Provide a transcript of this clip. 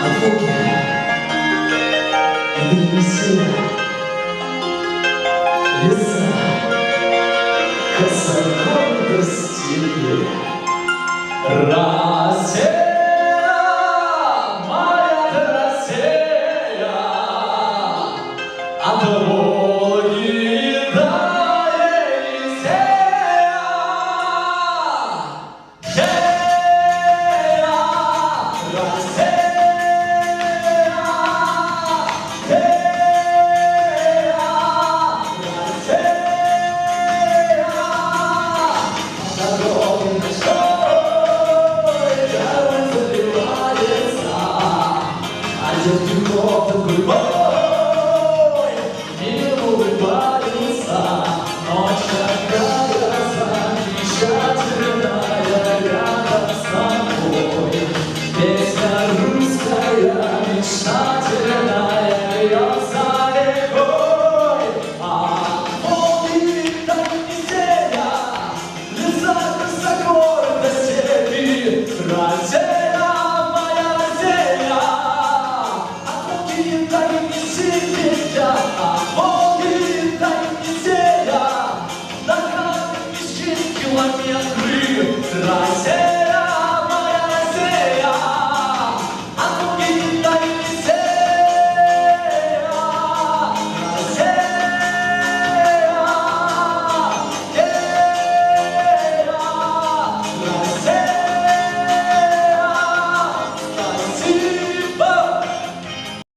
от луки и древесина, леса, косогор до степи. Россия, моя ты Россия, от Волги до Елисея. Девки глубокой не улыбаются, ночь такая замечательная рядом с тобой. Песня русская мечтательная.